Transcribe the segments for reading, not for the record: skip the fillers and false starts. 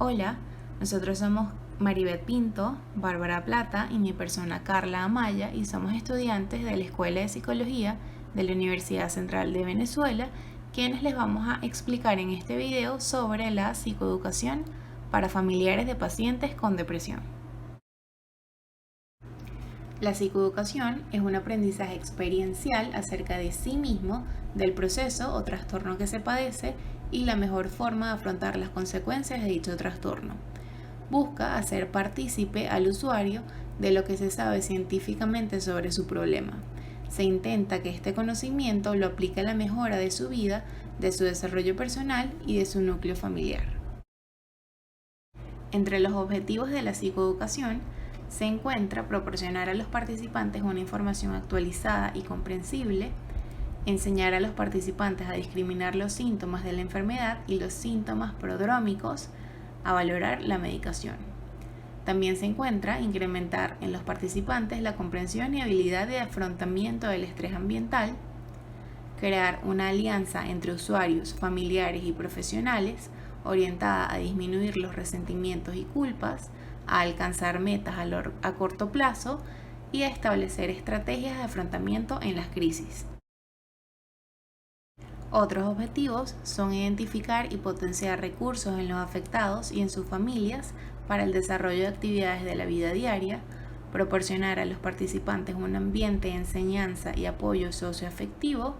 Hola, nosotros somos Maribeth Pinto, Bárbara Plata y mi persona Carla Amaya y somos estudiantes de la Escuela de Psicología de la Universidad Central de Venezuela, quienes les vamos a explicar en este video sobre la psicoeducación para familiares de pacientes con depresión. La psicoeducación es un aprendizaje experiencial acerca de sí mismo, del proceso o trastorno que se padece y la mejor forma de afrontar las consecuencias de dicho trastorno. Busca hacer partícipe al usuario de lo que se sabe científicamente sobre su problema. Se intenta que este conocimiento lo aplique a la mejora de su vida, de su desarrollo personal y de su núcleo familiar. Entre los objetivos de la psicoeducación se encuentra proporcionar a los participantes una información actualizada y comprensible, enseñar a los participantes a discriminar los síntomas de la enfermedad y los síntomas prodrómicos, a valorar la medicación. También se encuentra incrementar en los participantes la comprensión y habilidad de afrontamiento del estrés ambiental, crear una alianza entre usuarios, familiares y profesionales orientada a disminuir los resentimientos y culpas, a alcanzar metas a corto plazo y a establecer estrategias de afrontamiento en las crisis. Otros objetivos son identificar y potenciar recursos en los afectados y en sus familias para el desarrollo de actividades de la vida diaria, proporcionar a los participantes un ambiente de enseñanza y apoyo socioafectivo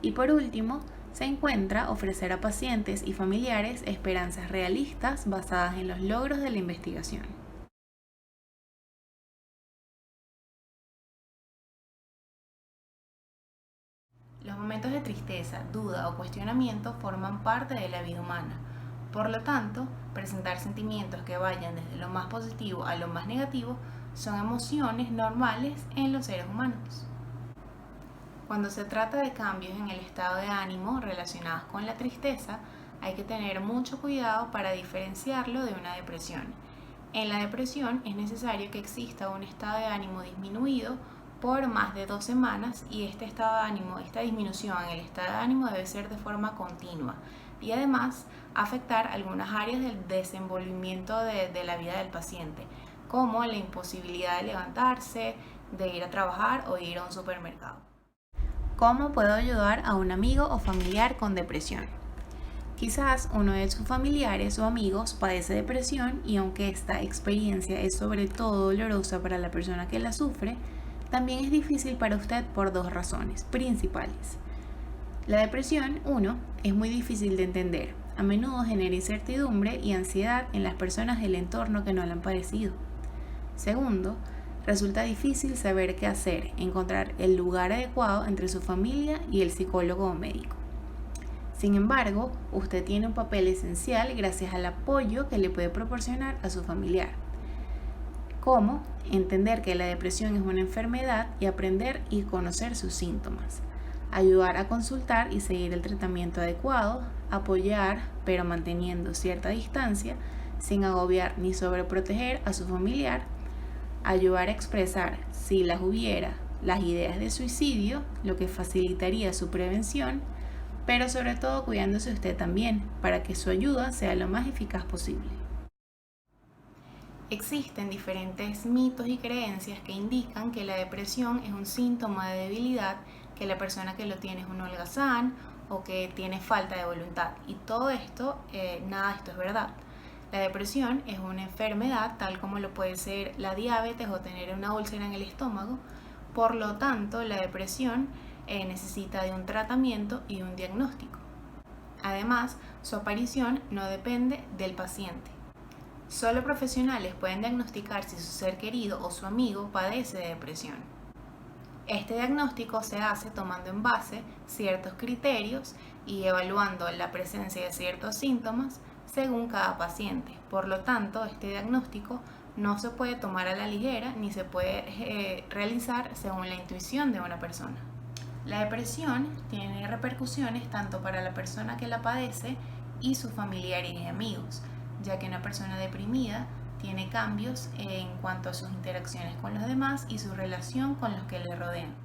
y por último, se encuentra ofrecer a pacientes y familiares esperanzas realistas basadas en los logros de la investigación. Los momentos de tristeza, duda o cuestionamiento forman parte de la vida humana. Por lo tanto, presentar sentimientos que vayan desde lo más positivo a lo más negativo son emociones normales en los seres humanos. Cuando se trata de cambios en el estado de ánimo relacionados con la tristeza, hay que tener mucho cuidado para diferenciarlo de una depresión. En la depresión es necesario que exista un estado de ánimo disminuido por más de 2 semanas y esta disminución en el estado de ánimo debe ser de forma continua y además afectar algunas áreas del desenvolvimiento de la vida del paciente, como la imposibilidad de levantarse, de ir a trabajar o ir a un supermercado. ¿Cómo puedo ayudar a un amigo o familiar con depresión? Quizás uno de sus familiares o amigos padece depresión y aunque esta experiencia es sobre todo dolorosa para la persona que la sufre, también es difícil para usted por dos razones principales. La depresión, uno, es muy difícil de entender. A menudo genera incertidumbre y ansiedad en las personas del entorno que no la han padecido. Segundo, resulta difícil saber qué hacer, encontrar el lugar adecuado entre su familia y el psicólogo o médico. Sin embargo, usted tiene un papel esencial gracias al apoyo que le puede proporcionar a su familiar. ¿Cómo? Entender que la depresión es una enfermedad y aprender y conocer sus síntomas. Ayudar a consultar y seguir el tratamiento adecuado, apoyar, pero manteniendo cierta distancia, sin agobiar ni sobreproteger a su familiar, ayudar a expresar, si las hubiera, las ideas de suicidio, lo que facilitaría su prevención, pero sobre todo cuidándose usted también, para que su ayuda sea lo más eficaz posible. Existen diferentes mitos y creencias que indican que la depresión es un síntoma de debilidad, que la persona que lo tiene es un holgazán o que tiene falta de voluntad. Y todo esto, nada de esto es verdad. La depresión es una enfermedad tal como lo puede ser la diabetes o tener una úlcera en el estómago. Por lo tanto, la depresión necesita de un tratamiento y un diagnóstico. Además, su aparición no depende del paciente. Solo profesionales pueden diagnosticar si su ser querido o su amigo padece de depresión. Este diagnóstico se hace tomando en base ciertos criterios y evaluando la presencia de ciertos síntomas según cada paciente. Por lo tanto, este diagnóstico no se puede tomar a la ligera ni se puede realizar según la intuición de una persona. La depresión tiene repercusiones tanto para la persona que la padece y sus familiares y amigos, ya que una persona deprimida tiene cambios en cuanto a sus interacciones con los demás y su relación con los que le rodean.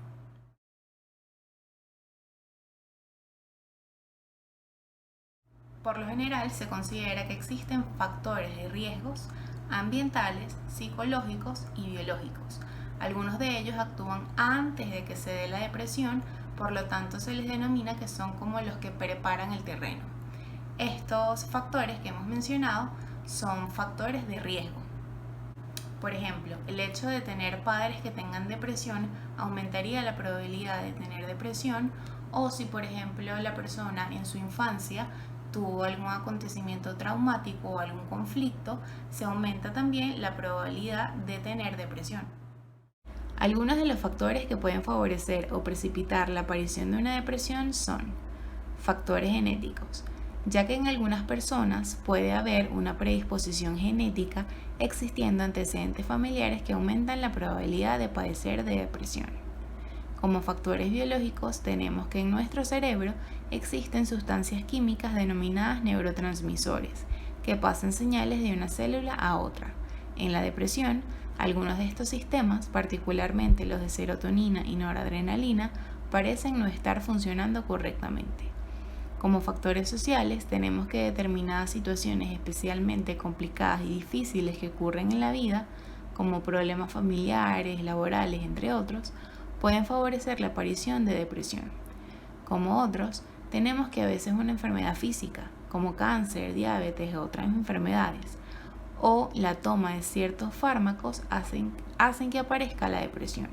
Por lo general se considera que existen factores de riesgos ambientales, psicológicos y biológicos. Algunos de ellos actúan antes de que se dé la depresión, por lo tanto se les denomina que son como los que preparan el terreno. Estos factores que hemos mencionado son factores de riesgo. Por ejemplo, el hecho de tener padres que tengan depresión aumentaría la probabilidad de tener depresión, o si por ejemplo la persona en su infancia tuvo algún acontecimiento traumático o algún conflicto, se aumenta también la probabilidad de tener depresión. Algunos de los factores que pueden favorecer o precipitar la aparición de una depresión son factores genéticos, ya que en algunas personas puede haber una predisposición genética existiendo antecedentes familiares que aumentan la probabilidad de padecer de depresión. Como factores biológicos tenemos que en nuestro cerebro existen sustancias químicas denominadas neurotransmisores que pasan señales de una célula a otra. En la depresión, algunos de estos sistemas, particularmente los de serotonina y noradrenalina, parecen no estar funcionando correctamente. Como factores sociales, tenemos que determinadas situaciones especialmente complicadas y difíciles que ocurren en la vida, como problemas familiares, laborales, entre otros, pueden favorecer la aparición de depresión. Como otros, tenemos que a veces una enfermedad física, como cáncer, diabetes u otras enfermedades, o la toma de ciertos fármacos hacen que aparezca la depresión.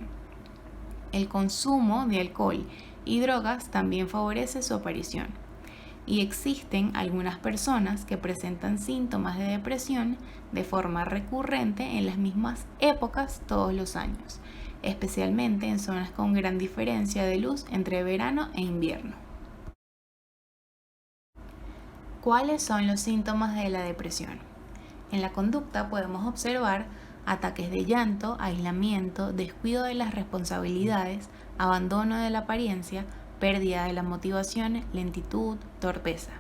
El consumo de alcohol y drogas también favorece su aparición. Y existen algunas personas que presentan síntomas de depresión de forma recurrente en las mismas épocas todos los años, especialmente en zonas con gran diferencia de luz entre verano e invierno. ¿Cuáles son los síntomas de la depresión? En la conducta podemos observar ataques de llanto, aislamiento, descuido de las responsabilidades, abandono de la apariencia, pérdida de la motivación, lentitud, torpeza.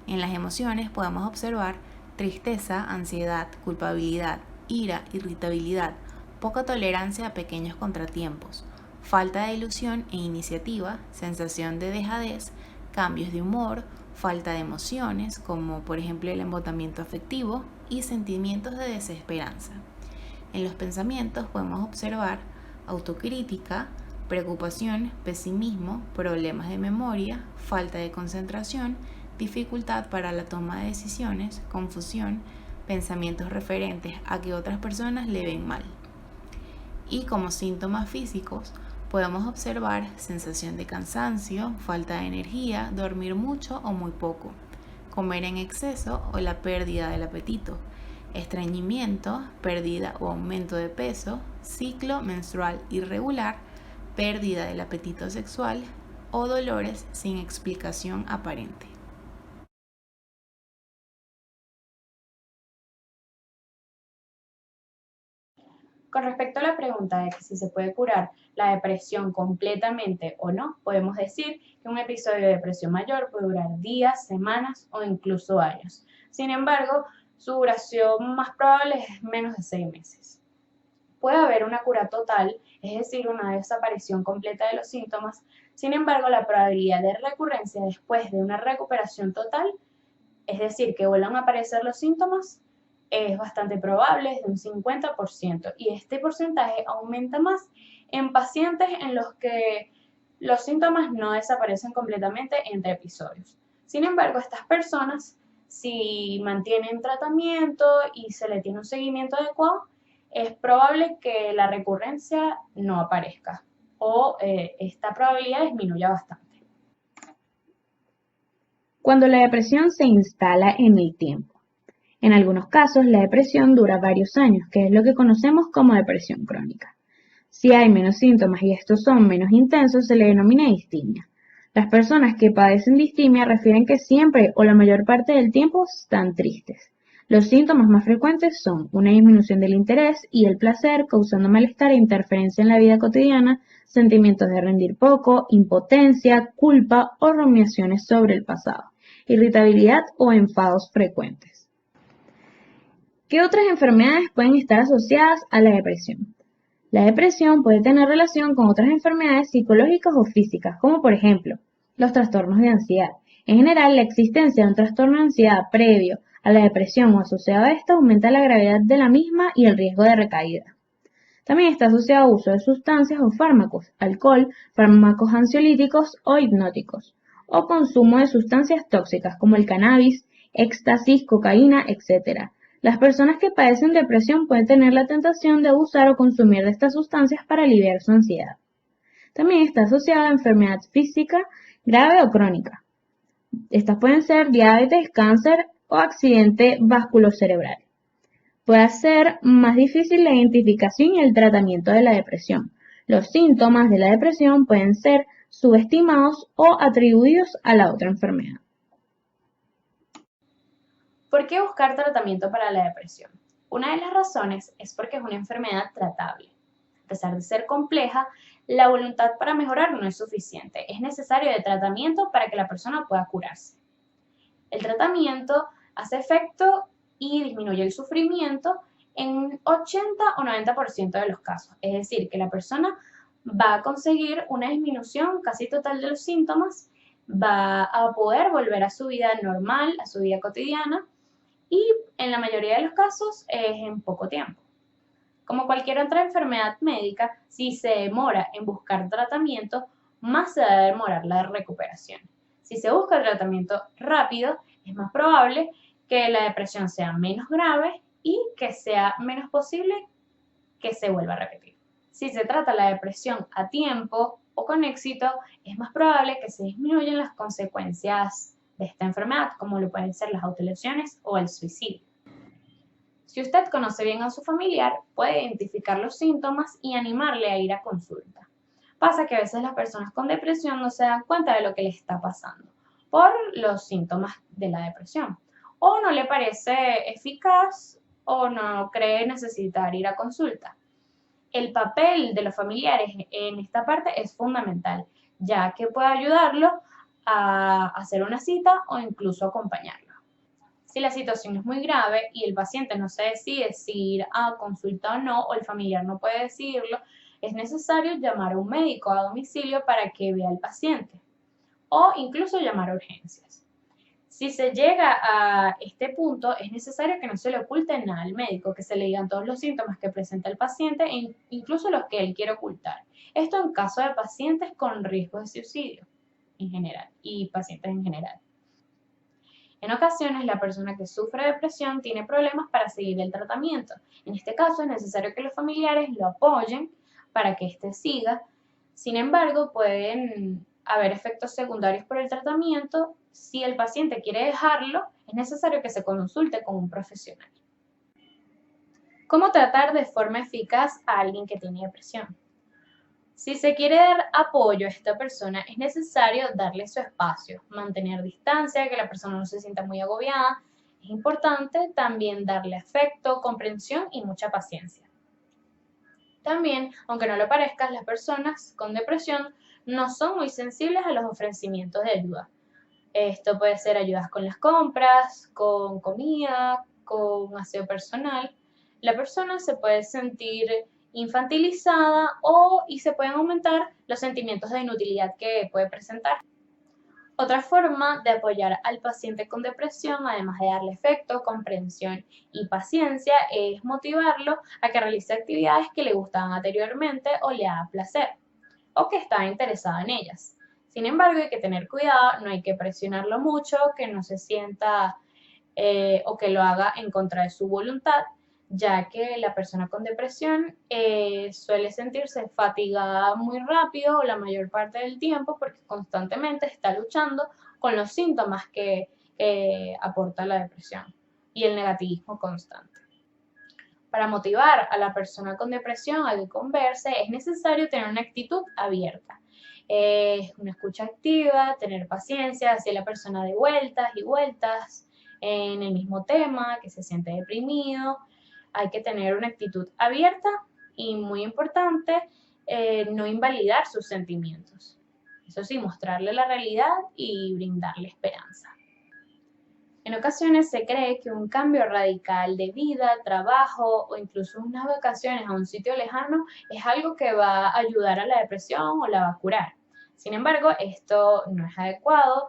En las emociones podemos observar tristeza, ansiedad, culpabilidad, ira, irritabilidad, poca tolerancia a pequeños contratiempos, falta de ilusión e iniciativa, sensación de dejadez, cambios de humor, falta de emociones, como por ejemplo el embotamiento afectivo, y sentimientos de desesperanza. En los pensamientos podemos observar autocrítica, preocupación, pesimismo, problemas de memoria, falta de concentración, dificultad para la toma de decisiones, confusión, pensamientos referentes a que otras personas le ven mal. Y como síntomas físicos, podemos observar sensación de cansancio, falta de energía, dormir mucho o muy poco, comer en exceso o la pérdida del apetito, estreñimiento, pérdida o aumento de peso, ciclo menstrual irregular, pérdida del apetito sexual o dolores sin explicación aparente. Con respecto a la pregunta de que si se puede curar la depresión completamente o no, podemos decir que un episodio de depresión mayor puede durar días, semanas o incluso años. Sin embargo, su duración más probable es menos de 6 meses. Puede haber una cura total, es decir, una desaparición completa de los síntomas. Sin embargo, la probabilidad de recurrencia después de una recuperación total, es decir, que vuelvan a aparecer los síntomas, es bastante probable, es de un 50%, y este porcentaje aumenta más en pacientes en los que los síntomas no desaparecen completamente entre episodios. Sin embargo, estas personas, si mantienen tratamiento y se le tiene un seguimiento adecuado, es probable que la recurrencia no aparezca o esta probabilidad disminuya bastante. Cuando la depresión se instala en el tiempo. En algunos casos, la depresión dura varios años, que es lo que conocemos como depresión crónica. Si hay menos síntomas y estos son menos intensos, se le denomina distimia. Las personas que padecen distimia refieren que siempre o la mayor parte del tiempo están tristes. Los síntomas más frecuentes son una disminución del interés y el placer, causando malestar e interferencia en la vida cotidiana, sentimientos de rendir poco, impotencia, culpa o rumiaciones sobre el pasado, irritabilidad o enfados frecuentes. ¿Qué otras enfermedades pueden estar asociadas a la depresión? La depresión puede tener relación con otras enfermedades psicológicas o físicas, como por ejemplo los trastornos de ansiedad. En general, la existencia de un trastorno de ansiedad previo a la depresión o asociado a esta aumenta la gravedad de la misma y el riesgo de recaída. También está asociado a uso de sustancias o fármacos, alcohol, fármacos ansiolíticos o hipnóticos, o consumo de sustancias tóxicas como el cannabis, éxtasis, cocaína, etc. Las personas que padecen depresión pueden tener la tentación de abusar o consumir de estas sustancias para aliviar su ansiedad. También está asociada a enfermedad física grave o crónica. Estas pueden ser diabetes, cáncer o accidente vasculocerebral. Puede hacer más difícil la identificación y el tratamiento de la depresión. Los síntomas de la depresión pueden ser subestimados o atribuidos a la otra enfermedad. ¿Por qué buscar tratamiento para la depresión? Una de las razones es porque es una enfermedad tratable. A pesar de ser compleja, la voluntad para mejorar no es suficiente. Es necesario de tratamiento para que la persona pueda curarse. El tratamiento hace efecto y disminuye el sufrimiento en 80 o 90% de los casos. Es decir, que la persona va a conseguir una disminución casi total de los síntomas, va a poder volver a su vida normal, a su vida cotidiana, y en la mayoría de los casos es en poco tiempo. Como cualquier otra enfermedad médica, si se demora en buscar tratamiento, más se va a demorar la recuperación. Si se busca tratamiento rápido, es más probable que la depresión sea menos grave y que sea menos posible que se vuelva a repetir. Si se trata la depresión a tiempo o con éxito, es más probable que se disminuyan las consecuencias de esta enfermedad, como lo pueden ser las autolesiones o el suicidio. Si usted conoce bien a su familiar, puede identificar los síntomas y animarle a ir a consulta. Pasa que a veces las personas con depresión no se dan cuenta de lo que les está pasando por los síntomas de la depresión. O no le parece eficaz o no cree necesitar ir a consulta. El papel de los familiares en esta parte es fundamental, ya que puede ayudarlo a hacer una cita o incluso acompañarlo. Si la situación es muy grave y el paciente no se decide si ir a consulta o no, o el familiar no puede decidirlo, es necesario llamar a un médico a domicilio para que vea al paciente o incluso llamar a urgencias. Si se llega a este punto, es necesario que no se le oculte nada al médico, que se le digan todos los síntomas que presenta el paciente e incluso los que él quiere ocultar. Esto en caso de pacientes con riesgo de suicidio en general y pacientes en general. En ocasiones, la persona que sufre depresión tiene problemas para seguir el tratamiento. En este caso, es necesario que los familiares lo apoyen para que éste siga. Sin embargo, pueden haber efectos secundarios por el tratamiento. Si el paciente quiere dejarlo, es necesario que se consulte con un profesional. ¿Cómo tratar de forma eficaz a alguien que tiene depresión? Si se quiere dar apoyo a esta persona, es necesario darle su espacio, mantener distancia, que la persona no se sienta muy agobiada. Es importante también darle afecto, comprensión y mucha paciencia. También, aunque no lo parezca, las personas con depresión no son muy sensibles a los ofrecimientos de ayuda. Esto puede ser ayudas con las compras, con comida, con aseo personal. La persona se puede sentir infantilizada y se pueden aumentar los sentimientos de inutilidad que puede presentar. Otra forma de apoyar al paciente con depresión, además de darle afecto, comprensión y paciencia, es motivarlo a que realice actividades que le gustaban anteriormente o le haga placer, o que está interesado en ellas. Sin embargo, hay que tener cuidado, no hay que presionarlo mucho, que no se sienta o que lo haga en contra de su voluntad, ya que la persona con depresión suele sentirse fatigada muy rápido o la mayor parte del tiempo porque constantemente está luchando con los síntomas que aporta la depresión y el negativismo constante. Para motivar a la persona con depresión a que converse, es necesario tener una actitud abierta. Una escucha activa, tener paciencia hacia la persona de vueltas y vueltas en el mismo tema, que se siente deprimido. Hay que tener una actitud abierta y, muy importante, no invalidar sus sentimientos. Eso sí, mostrarle la realidad y brindarle esperanza. En ocasiones se cree que un cambio radical de vida, trabajo o incluso unas vacaciones a un sitio lejano es algo que va a ayudar a la depresión o la va a curar. Sin embargo, esto no es adecuado,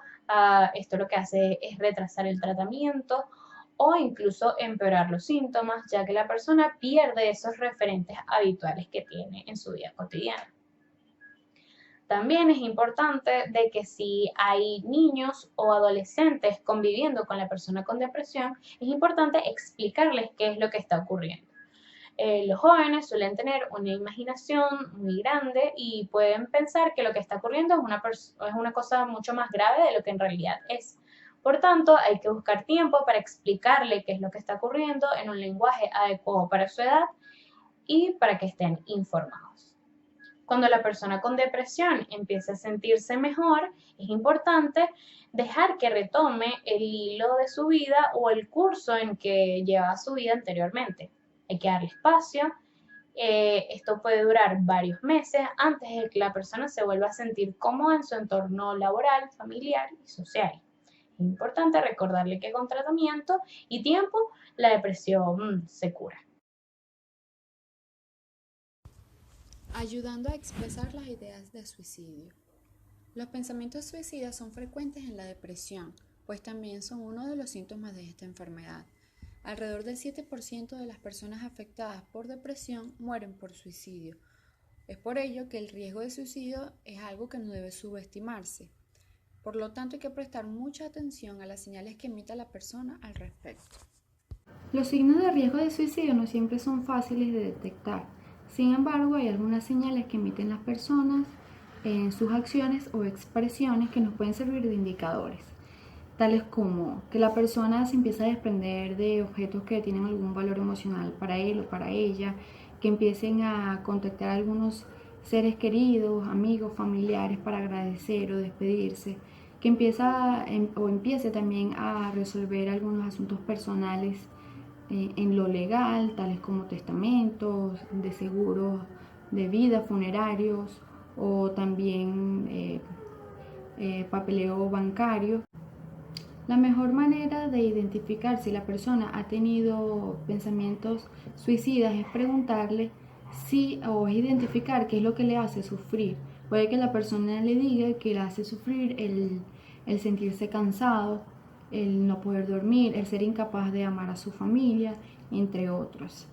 Esto lo que hace es retrasar el tratamiento o incluso empeorar los síntomas, ya que la persona pierde esos referentes habituales que tiene en su vida cotidiana. También es importante de que si hay niños o adolescentes conviviendo con la persona con depresión, es importante explicarles qué es lo que está ocurriendo. Los jóvenes suelen tener una imaginación muy grande y pueden pensar que lo que está ocurriendo es una cosa mucho más grave de lo que en realidad es. Por tanto, hay que buscar tiempo para explicarle qué es lo que está ocurriendo en un lenguaje adecuado para su edad y para que estén informados. Cuando la persona con depresión empiece a sentirse mejor, es importante dejar que retome el hilo de su vida o el curso en que llevaba su vida anteriormente. Hay que darle espacio. Esto puede durar varios meses antes de que la persona se vuelva a sentir cómoda en su entorno laboral, familiar y social. Es importante recordarle que con tratamiento y tiempo la depresión se cura. Ayudando a expresar las ideas de suicidio. Los pensamientos suicidas son frecuentes en la depresión, pues también son uno de los síntomas de esta enfermedad. Alrededor del 7% de las personas afectadas por depresión mueren por suicidio. Es por ello que el riesgo de suicidio es algo que no debe subestimarse. Por lo tanto, hay que prestar mucha atención a las señales que emita la persona al respecto. Los signos de riesgo de suicidio no siempre son fáciles de detectar. Sin embargo, hay algunas señales que emiten las personas en sus acciones o expresiones que nos pueden servir de indicadores, tales como que la persona se empieza a desprender de objetos que tienen algún valor emocional para él o para ella, que empiecen a contactar a algunos seres queridos, amigos, familiares para agradecer o despedirse, que empiece también a resolver algunos asuntos personales en lo legal, tales como testamentos, de seguros de vida, funerarios o también papeleo bancario. La mejor manera de identificar si la persona ha tenido pensamientos suicidas es preguntarle o es identificar qué es lo que le hace sufrir. Puede que la persona le diga que le hace sufrir el sentirse cansado, el no poder dormir, el ser incapaz de amar a su familia, entre otros.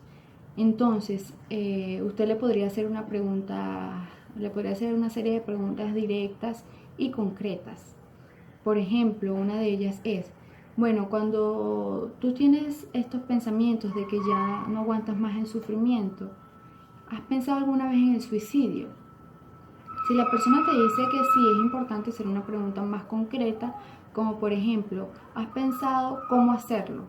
Entonces, usted le podría hacer una serie de preguntas directas y concretas. Por ejemplo, una de ellas es, bueno, cuando tú tienes estos pensamientos de que ya no aguantas más el sufrimiento, ¿has pensado alguna vez en el suicidio? Si la persona te dice que sí, es importante hacer una pregunta más concreta, como por ejemplo, ¿has pensado cómo hacerlo?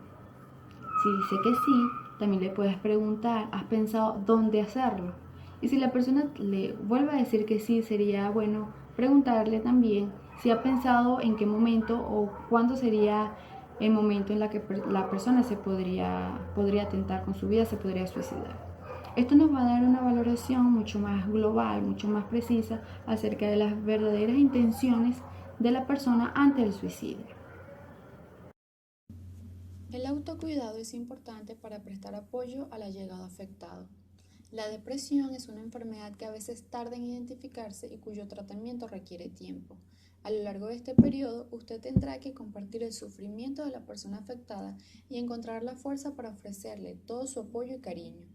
Si dice que sí, también le puedes preguntar, ¿has pensado dónde hacerlo? Y si la persona le vuelve a decir que sí, sería bueno preguntarle también si ha pensado en qué momento o cuándo sería el momento en la que la persona podría atentar con su vida, se podría suicidar. Esto nos va a dar una valoración mucho más global, mucho más precisa acerca de las verdaderas intenciones de la persona ante el suicidio. El autocuidado es importante para prestar apoyo al allegado afectado. La depresión es una enfermedad que a veces tarda en identificarse y cuyo tratamiento requiere tiempo. A lo largo de este periodo, usted tendrá que compartir el sufrimiento de la persona afectada y encontrar la fuerza para ofrecerle todo su apoyo y cariño.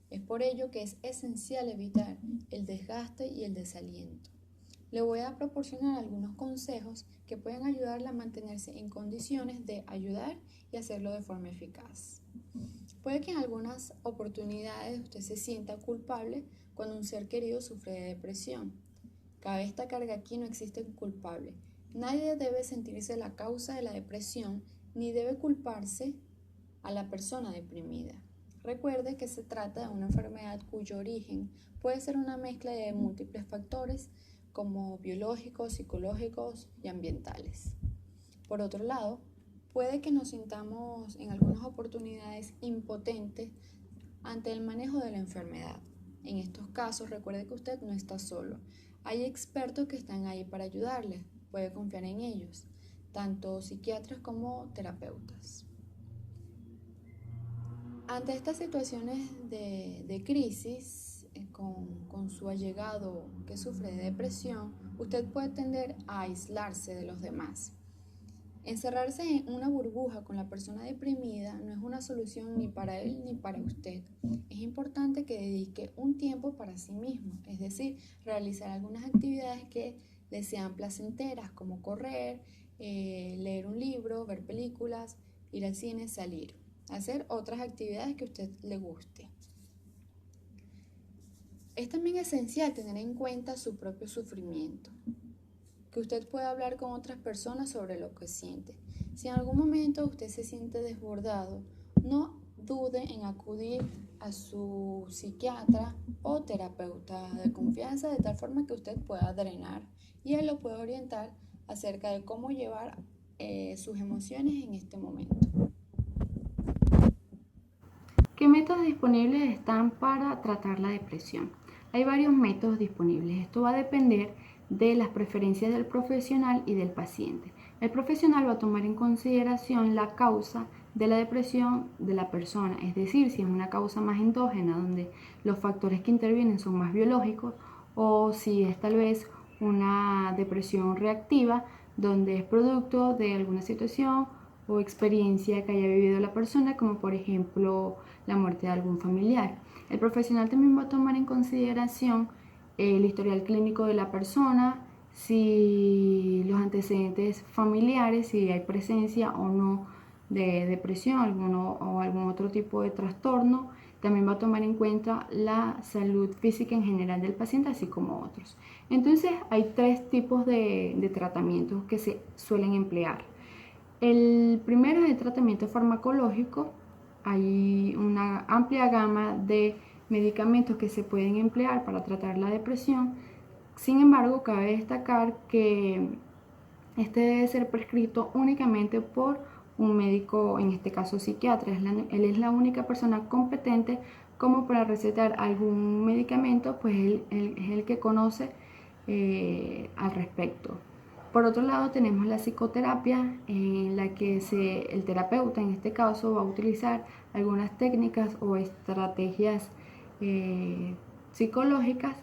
Es por ello que es esencial evitar el desgaste y el desaliento. Le voy a proporcionar algunos consejos que pueden ayudarle a mantenerse en condiciones de ayudar y hacerlo de forma eficaz. Puede que en algunas oportunidades usted se sienta culpable cuando un ser querido sufre de depresión. Cabe destacar que aquí no existe un culpable. Nadie debe sentirse la causa de la depresión ni debe culparse a la persona deprimida. Recuerde que se trata de una enfermedad cuyo origen puede ser una mezcla de múltiples factores como biológicos, psicológicos y ambientales. Por otro lado, puede que nos sintamos en algunas oportunidades impotentes ante el manejo de la enfermedad. En estos casos, recuerde que usted no está solo. Hay expertos que están ahí para ayudarle. Puede confiar en ellos, tanto psiquiatras como terapeutas. Ante estas situaciones de crisis con su allegado que sufre de depresión, usted puede tender a aislarse de los demás. Encerrarse en una burbuja con la persona deprimida no es una solución ni para él ni para usted. Es importante que dedique un tiempo para sí mismo, es decir, realizar algunas actividades que le sean placenteras, como correr, leer un libro, ver películas, ir al cine, salir, hacer otras actividades que a usted le guste. Es también esencial tener en cuenta su propio sufrimiento, que usted pueda hablar con otras personas sobre lo que siente. Si en algún momento usted se siente desbordado, no dude en acudir a su psiquiatra o terapeuta de confianza de tal forma que usted pueda drenar y él lo puede orientar acerca de cómo llevar sus emociones en este momento. ¿Qué métodos disponibles están para tratar la depresión? Hay varios métodos disponibles. Esto va a depender de las preferencias del profesional y del paciente. El profesional va a tomar en consideración la causa de la depresión de la persona, es decir, si es una causa más endógena, donde los factores que intervienen son más biológicos, o si es tal vez una depresión reactiva, donde es producto de alguna situación o experiencia que haya vivido la persona, como por ejemplo la muerte de algún familiar. El profesional también va a tomar en consideración el historial clínico de la persona, si los antecedentes familiares, si hay presencia o no de depresión o algún otro tipo de trastorno. También va a tomar en cuenta la salud física en general del paciente, así como otros. Entonces hay tres tipos de tratamientos que se suelen emplear. El primero es el tratamiento farmacológico. Hay una amplia gama de medicamentos que se pueden emplear para tratar la depresión. Sin embargo, cabe destacar que este debe ser prescrito únicamente por un médico, en este caso psiquiatra. Él es la única persona competente como para recetar algún medicamento, pues él es el que conoce al respecto. Por otro lado, tenemos la psicoterapia, en la que el terapeuta, en este caso, va a utilizar algunas técnicas o estrategias psicológicas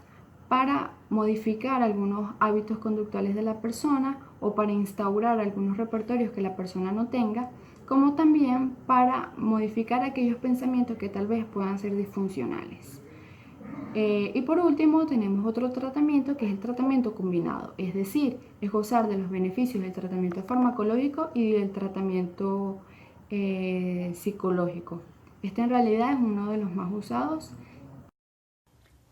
para modificar algunos hábitos conductuales de la persona o para instaurar algunos repertorios que la persona no tenga, como también para modificar aquellos pensamientos que tal vez puedan ser disfuncionales. Y por último tenemos otro tratamiento que es el tratamiento combinado, es decir, es gozar de los beneficios del tratamiento farmacológico y del tratamiento psicológico. Este en realidad es uno de los más usados.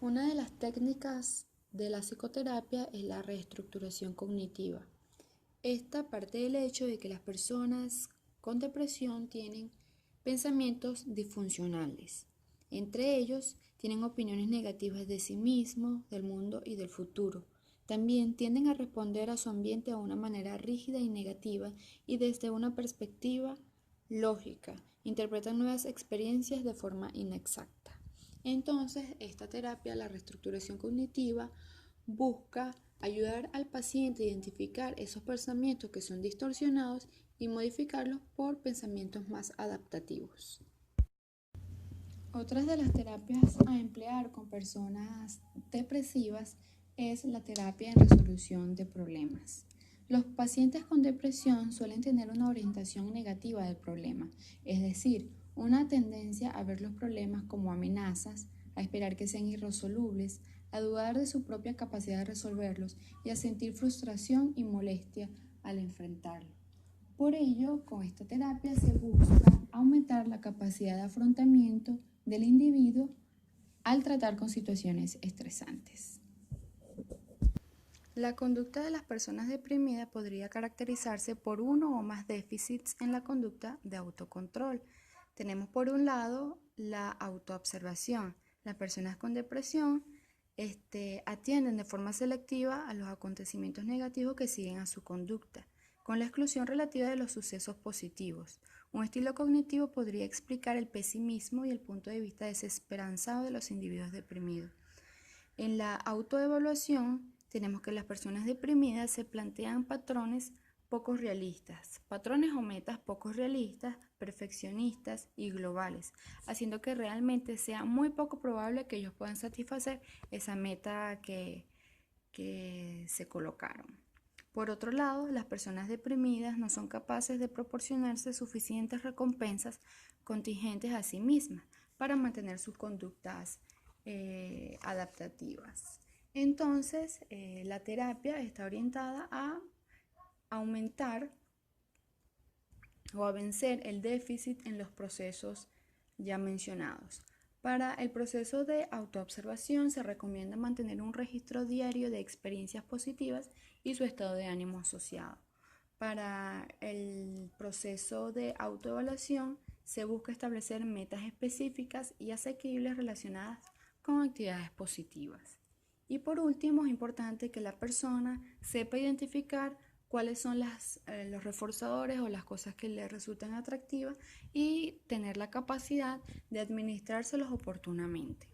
Una de las técnicas de la psicoterapia es la reestructuración cognitiva. Esta parte del hecho de que las personas con depresión tienen pensamientos disfuncionales. Entre ellos, tienen opiniones negativas de sí mismos, del mundo y del futuro. También tienden a responder a su ambiente de una manera rígida y negativa y desde una perspectiva lógica. Interpretan nuevas experiencias de forma inexacta. Entonces, esta terapia, la reestructuración cognitiva, busca ayudar al paciente a identificar esos pensamientos que son distorsionados y modificarlos por pensamientos más adaptativos. Otras de las terapias a emplear con personas depresivas es la terapia en resolución de problemas. Los pacientes con depresión suelen tener una orientación negativa del problema, es decir, una tendencia a ver los problemas como amenazas, a esperar que sean irresolubles, a dudar de su propia capacidad de resolverlos y a sentir frustración y molestia al enfrentarlo. Por ello, con esta terapia se busca aumentar la capacidad de afrontamiento del individuo al tratar con situaciones estresantes. La conducta de las personas deprimidas podría caracterizarse por uno o más déficits en la conducta de autocontrol. Tenemos por un lado la autoobservación. Las personas con depresión atienden de forma selectiva a los acontecimientos negativos que siguen a su conducta, con la exclusión relativa de los sucesos positivos. Un estilo cognitivo podría explicar el pesimismo y el punto de vista desesperanzado de los individuos deprimidos. En la autoevaluación tenemos que las personas deprimidas se plantean patrones poco realistas, patrones o metas poco realistas, perfeccionistas y globales, haciendo que realmente sea muy poco probable que ellos puedan satisfacer esa meta que se colocaron. Por otro lado, las personas deprimidas no son capaces de proporcionarse suficientes recompensas contingentes a sí mismas para mantener sus conductas adaptativas. Entonces, la terapia está orientada a aumentar o a vencer el déficit en los procesos ya mencionados. Para el proceso de autoobservación se recomienda mantener un registro diario de experiencias positivas y su estado de ánimo asociado. Para el proceso de autoevaluación se busca establecer metas específicas y asequibles relacionadas con actividades positivas. Y por último, es importante que la persona sepa identificar cuáles son los reforzadores o las cosas que le resultan atractivas y tener la capacidad de administrárselos oportunamente.